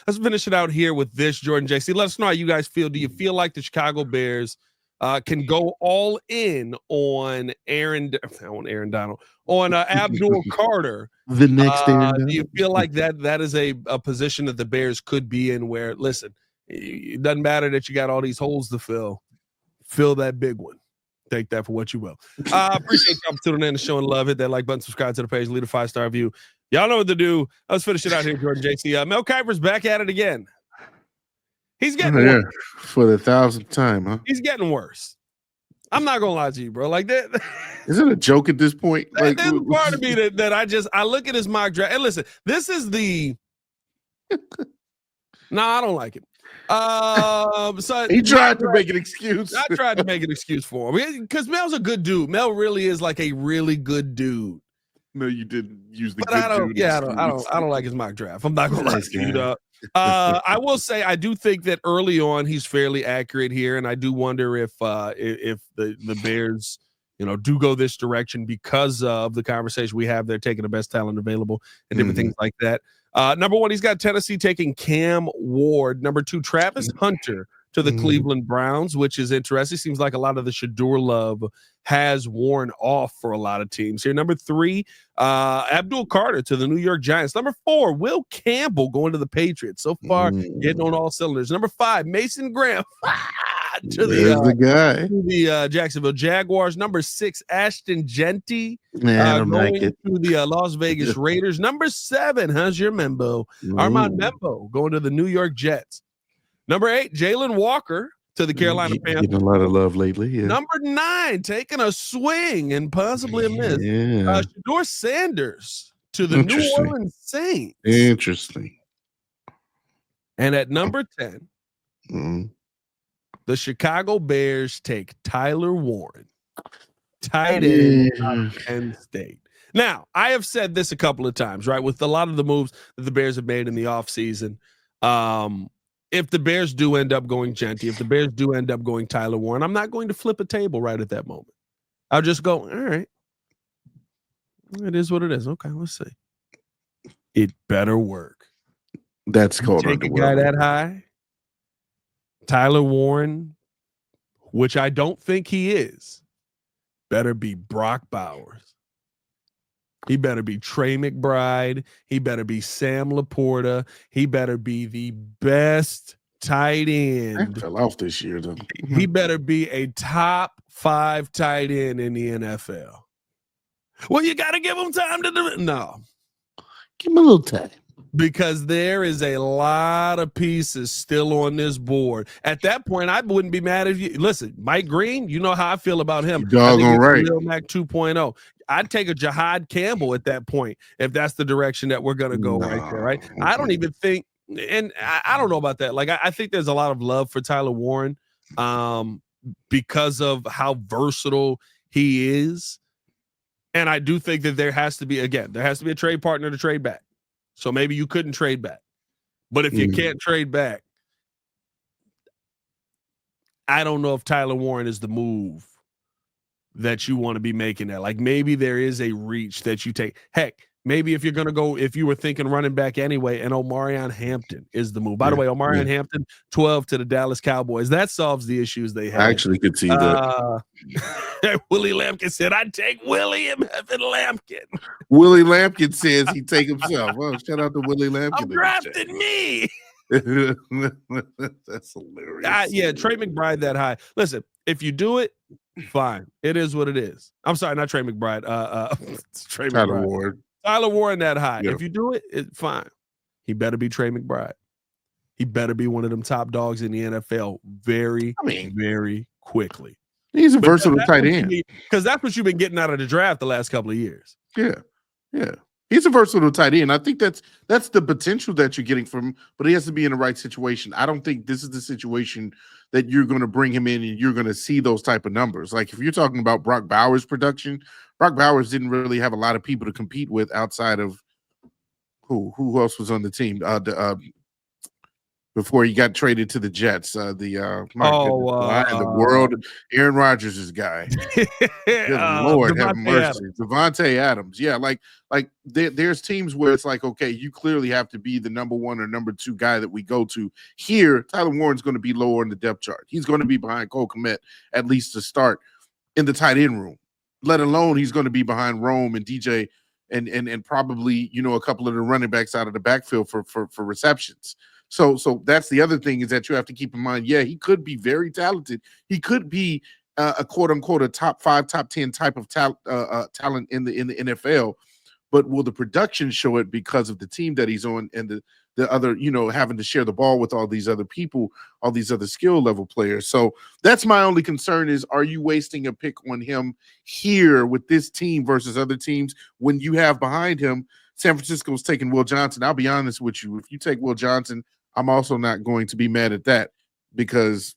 Let's finish it out here with this, Jordan JC. Let us know how you guys feel. Do you feel like the Chicago Bears can go all in on Donald, on Abdul Carter? The next Aaron do you feel like that is a position that the Bears could be in where, listen, it doesn't matter that you got all these holes to fill that big one. Take that for what you will. Appreciate y'all tuning in and showing love. Hit that like button, subscribe to the page, leave a 5-star review. Y'all know what to do. Let's finish it out here, Jordan JC. Mel Kiper's back at it again. He's getting worse. For the 1,000th time, huh? He's getting worse. I'm not gonna lie to you, bro. Like that. Is it a joke at this point? Like, there's part of me that I look at his mock draft and listen. This is the. I don't like it. So he tried to make an excuse. I tried to make an excuse for him because Mel's a good dude. Mel really is like a really good dude. No, you didn't use the. But I don't like his mock draft. I'm not gonna lie to you. I will say I do think that early on he's fairly accurate here, and I do wonder if the Bears, do go this direction because of the conversation we have. They're taking the best talent available and different things like that. Number one, he's got Tennessee taking Cam Ward. Number two, Travis Hunter to the Cleveland Browns, which is interesting. Seems like a lot of the Shador love has worn off for a lot of teams here. Number three, Abdul Carter to the New York Giants. Number four, Will Campbell going to the Patriots. So far, getting on all cylinders. Number five, Mason Graham to the Jacksonville Jaguars. Number six, Ashton Genty going to the Las Vegas Raiders. Number seven, how's your Membo? Armand Membo going to the New York Jets. Number eight, Jalen Walker to the Carolina Panthers. Getting a lot of love lately. Yeah. Number nine, taking a swing and possibly a miss. Shador Sanders to the New Orleans Saints. Interesting. And at number 10, the Chicago Bears take Tyler Warren, tight end out of Penn State. Now, I have said this a couple of times, right? With a lot of the moves that the Bears have made in the offseason, if the Bears do end up going Genty, if the Bears do end up going Tyler Warren, I'm not going to flip a table right at that moment. I'll just go, all right. It is what it is. Okay, let's see. It better work. That's called take a guy that high. Tyler Warren, which I don't think he is, better be Brock Bowers. He better be Trey McBride. He better be Sam Laporta. He better be the best tight end. That fell off this year, though. He better be a top 5 tight end in the NFL. Well, you got to give him time to do it. No. Give him a little time. Because there is a lot of pieces still on this board. At that point, I wouldn't be mad if you listen. Mike Green, you know how I feel about him. Doggone right. Real Mac 2.0. I'd take a Jahad Campbell at that point if that's the direction that we're going to go right there, right? I don't even think, and I don't know about that. Like, I think there's a lot of love for Tyler Warren because of how versatile he is. And I do think that there has to be a trade partner to trade back. So maybe you couldn't trade back. But if you can't trade back, I don't know if Tyler Warren is the move that you want to be making there. Like maybe there is a reach that you take. Heck, maybe if you were thinking running back anyway, and Omarion Hampton is the move. By the way, Omarion Hampton, 12 to the Dallas Cowboys. That solves the issues they have. I actually could see that. Willie Lampkin said, I'd take William Evan Lampkin. Willie Lampkin says he'd take himself. Oh, shout out to Willie Lampkin. I'm drafting me. That's hilarious. Trey McBride that high. Listen, if you do it, fine. It is what it is. I'm sorry, not Trey McBride. Tyler Warren. Tyler Warren that high. Yeah. If you do it, it's fine. He better be Trey McBride. He better be one of them top dogs in the NFL very quickly. He's a versatile tight end. Because that's what you've been getting out of the draft the last couple of years. Yeah. He's a versatile tight end. I think that's the potential that you're getting from him, but he has to be in the right situation. I don't think this is the situation that you're going to bring him in and you're going to see those type of numbers. Like if you're talking about Brock Bowers' production, Brock Bowers didn't really have a lot of people to compete with outside of who else was on the team. before he got traded to the Jets. My goodness, why in the world, Aaron Rodgers' guy. Good Lord, have mercy. Devontae Adams. Yeah, like there's teams where it's like, okay, you clearly have to be the number one or number two guy that we go to. Here, Tyler Warren's going to be lower in the depth chart. He's going to be behind Cole Kmet, at least to start in the tight end room, let alone he's going to be behind Rome and DJ and probably, a couple of the running backs out of the backfield for receptions. So that's the other thing, is that you have to keep in mind, yeah, he could be very talented. He could be a quote unquote a top 5, top 10 type of talent in the NFL, but will the production show it because of the team that he's on and the other, having to share the ball with all these other people, all these other skill level players. So that's my only concern, is, are you wasting a pick on him here with this team versus other teams when you have behind him San Francisco's taking Will Johnson? I'll be honest with you. If you take Will Johnson, I'm also not going to be mad at that, because,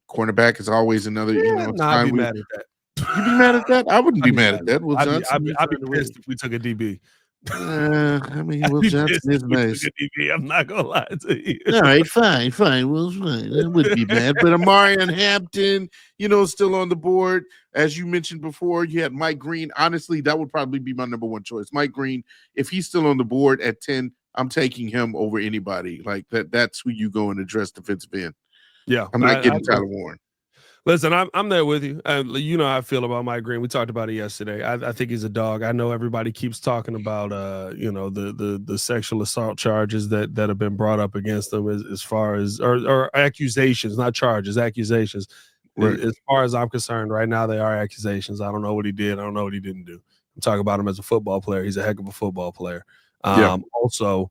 cornerback is always another, I'd be mad at that. You'd be mad at that? I wouldn't be mad at that. Will Johnson. I'd be pissed if we took a DB. Will Johnson is nice. I'm not gonna lie to you. All right, fine. Will's fine. I wouldn't be mad. But Amarian Hampton, still on the board. As you mentioned before, you had Mike Green. Honestly, that would probably be my number one choice. Mike Green, if he's still on the board at 10, I'm taking him over anybody. Like that's who you go and address defensive end. Yeah. I'm not getting Tyler Warren. Listen, I'm there with you. You know how I feel about Mike Green. We talked about it yesterday. I think he's a dog. I know everybody keeps talking about the sexual assault charges that have been brought up against him as far as or accusations, not charges, accusations. Right. As far as I'm concerned, right now they are accusations. I don't know what he did. I don't know what he didn't do. I'm talking about him as a football player. He's a heck of a football player. Also,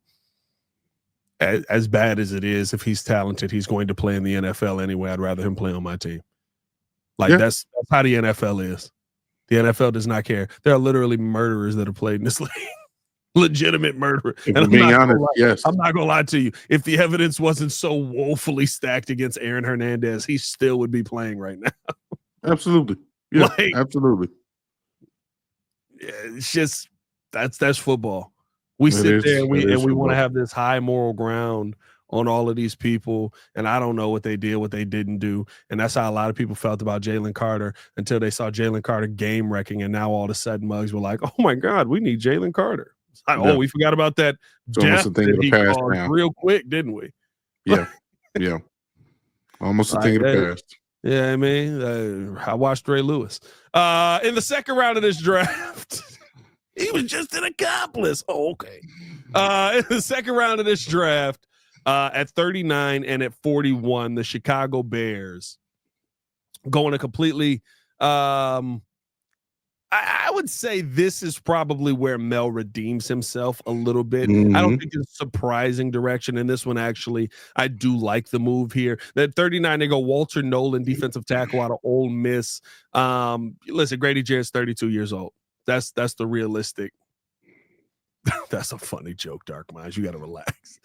as bad as it is, if he's talented, he's going to play in the NFL anyway. I'd rather him play on my team. That's how the NFL is. The NFL does not care. There are literally murderers that have played in this league. Legitimate murderer. And I'm being honest, yes. I'm not gonna lie to you. If the evidence wasn't so woefully stacked against Aaron Hernandez, he still would be playing right now. Absolutely. Yeah, absolutely. It's just that's football. We sit there and we want to have this high moral ground on all of these people, and I don't know what they did, what they didn't do, and that's how a lot of people felt about Jalen Carter until they saw Jalen Carter game wrecking, and now all of a sudden mugs were like, "Oh my God, we need Jalen Carter." It's like, we forgot about that death that he caused real quick, didn't we? Yeah, almost a thing of the past. Yeah, I watched Ray Lewis in the second round of this draft. He was just an accomplice. Oh, okay. In the second round of this draft. At 39 and at 41, the Chicago Bears going to completely I would say this is probably where Mel redeems himself a little bit. Mm-hmm. I don't think it's a surprising direction in this one. Actually, I do like the move here. At 39, they go Walter Nolan, defensive tackle out of Ole Miss. Listen, Grady Jarrett's 32 years old. That's the realistic. That's a funny joke, Dark Minds. You got to relax.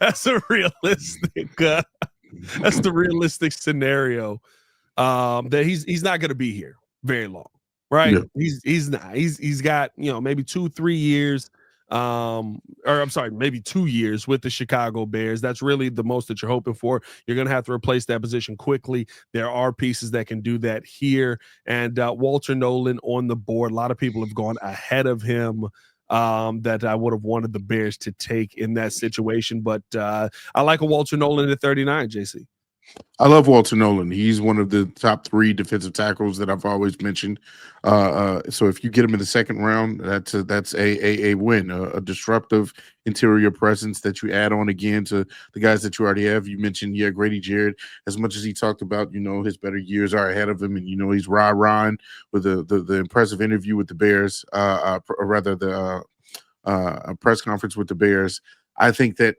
That's a realistic. That's the realistic scenario. That he's not going to be here very long, right? Yeah. He's not. He's got maybe 2-3 years, maybe 2 years with the Chicago Bears. That's really the most that you're hoping for. You're going to have to replace that position quickly. There are pieces that can do that here, and Walter Nolan on the board. A lot of people have gone ahead of him. That I would have wanted the Bears to take in that situation. But I like a Walter Nolan at 39, JC. I love Walter Nolan. He's one of the top 3 defensive tackles that I've always mentioned. So if you get him in the second round, that's a win, a disruptive interior presence that you add on again to the guys that you already have. You mentioned, Grady Jarrett, as much as he talked about, his better years are ahead of him, and, he's rah-rahing with the impressive interview with the Bears, the press conference with the Bears. I think that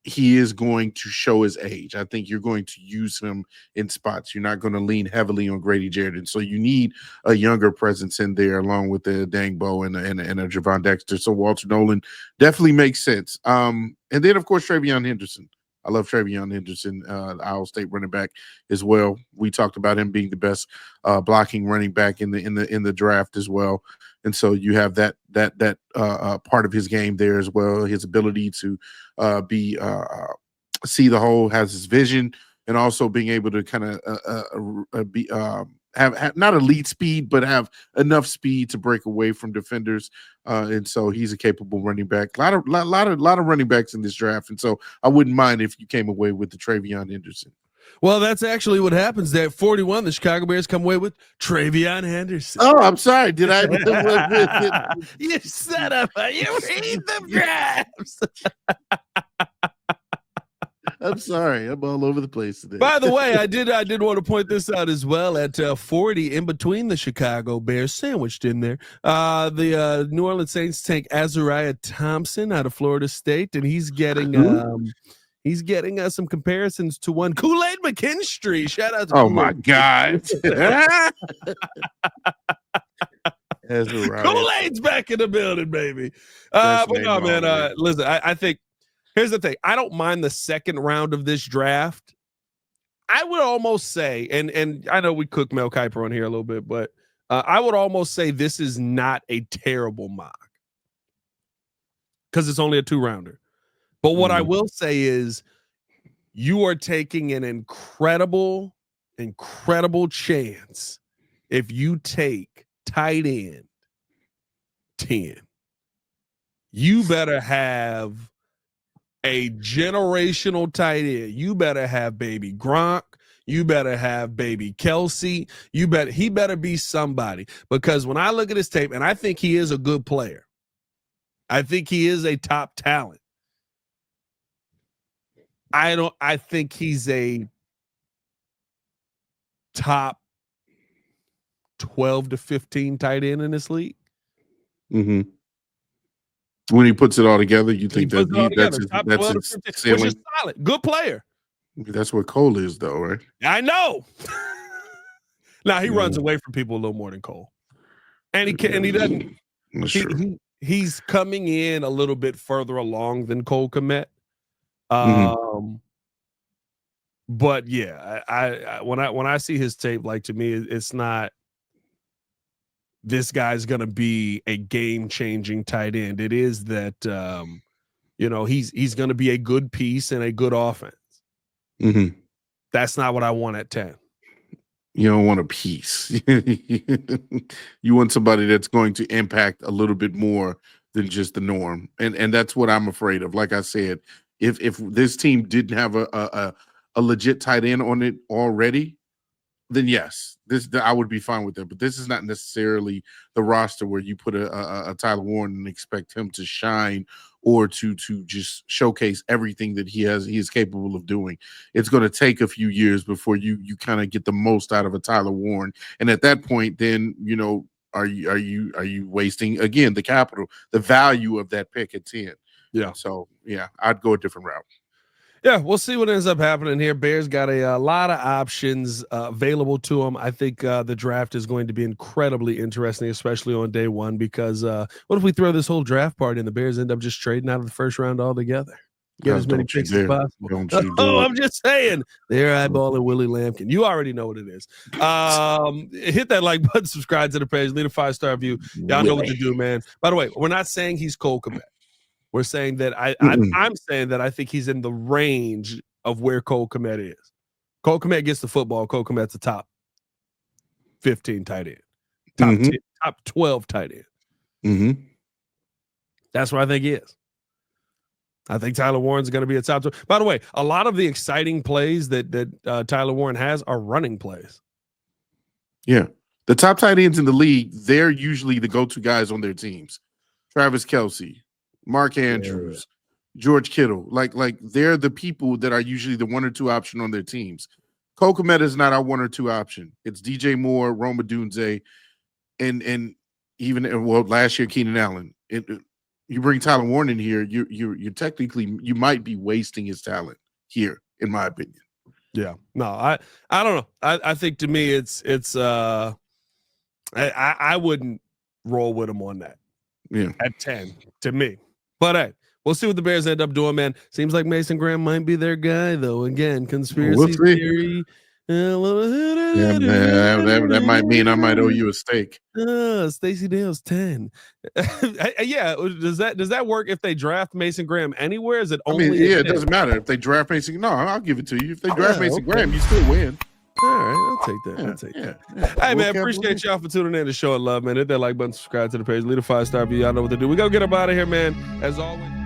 he is going to show his age. I think you're going to use him in spots. You're not going to lean heavily on Grady Jarrett. And so you need a younger presence in there along with the Dangbo and a Javon Dexter. So Walter Nolan definitely makes sense. And then, of course, Treyvon Henderson. I love Treyvon Henderson, Iowa State running back as well. We talked about him being the best blocking running back in the draft as well. And so you have that part of his game there as well. His ability to be see the whole, has his vision, and also being able to kind of be have not elite speed, but have enough speed to break away from defenders. And so he's a capable running back. A lot of running backs in this draft, and so I wouldn't mind if you came away with the Treyvon Henderson. Well, that's actually what happens. There at 41, the Chicago Bears come away with Treyvon Henderson. Oh, I'm sorry. Did I? You set up. You read the drafts. I'm sorry. I'm all over the place today. By the way, I did want to point this out as well. At 40, in between the Chicago Bears, sandwiched in there, the New Orleans Saints take Azariah Thompson out of Florida State, and he's getting some comparisons to one Kool-Aid McKinstry. Shout out to Kool-Aid. My God. Kool-Aid's back in the building, baby. But no, man, listen, I think here's the thing. I don't mind the second round of this draft. I would almost say, and I know we cooked Mel Kiper on here a little bit, but I would almost say this is not a terrible mock because it's only a 2-rounder. But what I will say is you are taking an incredible chance if you take tight end 10. You better have a generational tight end. You better have baby Gronk. You better have baby Kelsey. He better be somebody, because when I look at his tape, and I think he is a good player, I think he is a top talent. I think he's a top 12 to 15 tight end in this league. Mm-hmm. When he puts it all together, you think that's his ceiling? Which is solid. Good player. That's what Cole is, though, right? I know. Now he runs away from people a little more than Cole, and he doesn't. He's coming in a little bit further along than Cole Kmet. But yeah, I when I see his tape, like, to me, it's not this guy's gonna be a game-changing tight end. It is that he's gonna be a good piece and a good offense. Mm-hmm. That's not what I want at 10. You don't want a piece. You want somebody that's going to impact a little bit more than just the norm, and that's what I'm afraid of. Like I said, if this team didn't have a legit tight end on it already, then yes, I would be fine with it. But this is not necessarily the roster where you put a Tyler Warren and expect him to shine or to just showcase everything that he is capable of doing. It's going to take a few years before you kind of get the most out of a Tyler Warren, and at that point, then are you wasting again the capital, the value of that pick at 10? Yeah. So yeah, I'd go a different route. Yeah, we'll see what ends up happening here. Bears got a lot of options available to them. I think the draft is going to be incredibly interesting, especially on day one, because what if we throw this whole draft party and the Bears end up just trading out of the first round altogether? Get as many picks as possible. I'm just saying. They're eyeballing Willie Lampkin. You already know what it is. Hit that like button, subscribe to the page, leave a 5-star review. Y'all know what to do, man. By the way, we're not saying he's Cole Kmet. We're saying that I'm saying that I think he's in the range of where Cole Kmet is. Cole Kmet gets the football. Cole Kmet's a top 15 tight end, top 10, top 12 tight end. Mm-hmm. That's where I think he is. I think Tyler Warren's going to be a top 12. By the way, a lot of the exciting plays that Tyler Warren has are running plays. Yeah, the top tight ends in the league, they're usually the go-to guys on their teams. Travis Kelce, Mark Andrews, George Kittle, like they're the people that are usually the 1 or 2 option on their teams. Cole Kmet is not our 1 or 2 option. It's DJ Moore, Rome Odunze, and even last year Keenan Allen. You bring Tyler Warren in here, you're technically, you might be wasting his talent here, in my opinion. Yeah, no, I don't know. I think to me it's I wouldn't roll with him on that. Yeah, at 10 to me. But hey, we'll see what the Bears end up doing, man. Seems like Mason Graham might be their guy, though. Again, conspiracy theory. Yeah, man, that might mean I might owe you a steak. Stacey Dale's 10. Yeah, does that work if they draft Mason Graham anywhere? Is it only? It doesn't matter if they draft Mason. No, I'll give it to you. If they draft Mason Graham, you still win. All right, I'll take that. I'll take that. Yeah. Hey, man, appreciate y'all for tuning in to Show It Love, man. Hit that like button, subscribe to the page, leave a 5-star review. Y'all know what to do. We go get up out of here, man. As always.